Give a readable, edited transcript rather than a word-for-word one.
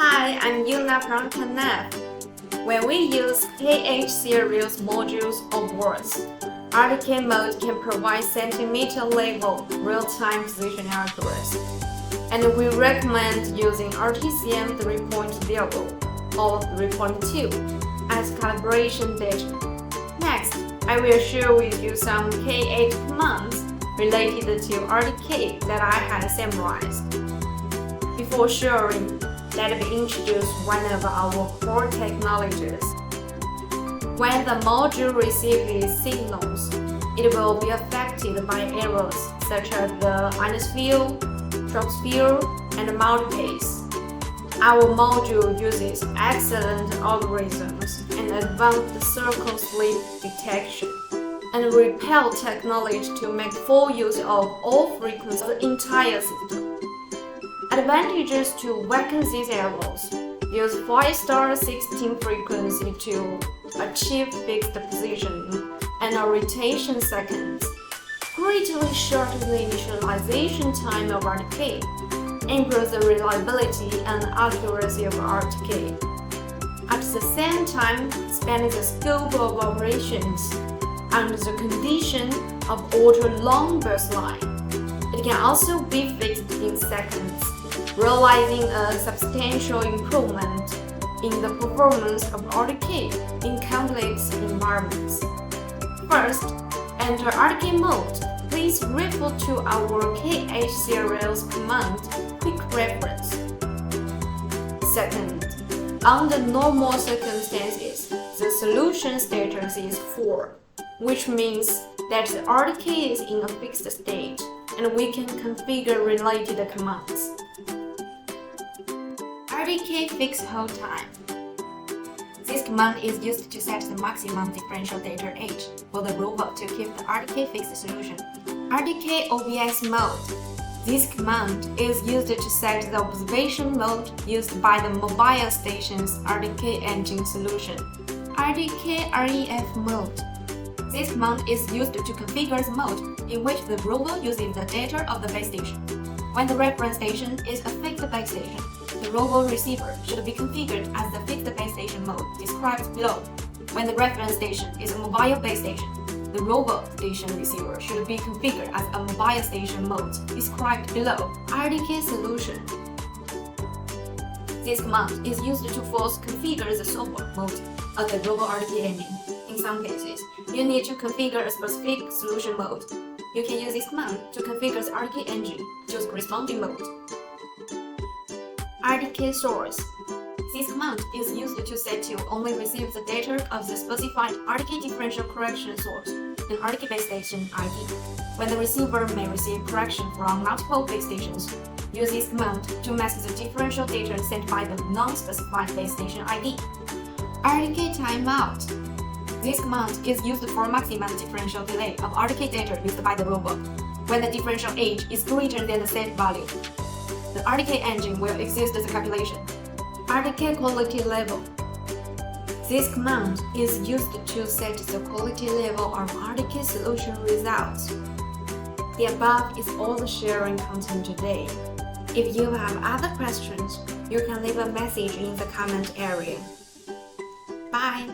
Hi, I'm Yuna from Canap. When we use KH series modules or boards, RTK mode can provide centimeter-level real-time position accuracy, and we recommend using RTCM 3.0 or 3.2 as calibration data. Next, I will share with you some KH commands related to RTK that I have summarized. Before sharing, let me introduce one of our core technologies. When the module receives signals, it will be affected by errors such as the ionosphere, troposphere, and multipace. Our module uses excellent algorithms and advanced circle slip detection and repel technology to make full use of all frequencies of the entire system. Advantages to weaken these errors: use 5-star 16 frequency to achieve fixed position and rotation seconds, greatly shorten the initialization time of RTK, improve the reliability and accuracy of RTK. At the same time, expand the scope of operations under the condition of ultra-long baseline. It can also be fixed in seconds, realizing a substantial improvement in the performance of RTK in complex environments. First, enter RTK mode. Please refer to our KH series command quick reference. Second, under normal circumstances, the solution status is 4, which means that the RTK is in a fixed state, and we can configure related commands. RTK Fix Hold Time. This command is used to set the maximum differential data age for the robot to keep the RTK fixed solution. RTK OBS Mode. This command is used to set the observation mode used by the mobile station's RTK engine solution. RTK Ref Mode. This command is used to configure the mode in which the robot uses the data of the base station. When the reference station is a fixed base station, the robot receiver should be configured as the fixed base station mode described below. When the reference station is a mobile base station, the robot station receiver should be configured as a mobile station mode described below. RTK Solution. This command is used to force configure the software mode of the robot RTK engine. In some cases, you need to configure a specific solution mode. You can use this command to configure the RTK engine to the corresponding mode. RTK Source. This command is used to set to only receive the data of the specified RTK differential correction source and RTK base station ID. When the receiver may receive correction from multiple base stations, use this command to mask the differential data sent by the non-specified base station ID. RTK Timeout. This command is used for maximum differential delay of RTK data used by the robot. When the differential age is greater than the set value, the RTK engine will exist the calculation. RTK Quality Level. This command is used to set the quality level of RTK solution results. The above is all the sharing content today. If you have other questions, you can leave a message in the comment area. Bye!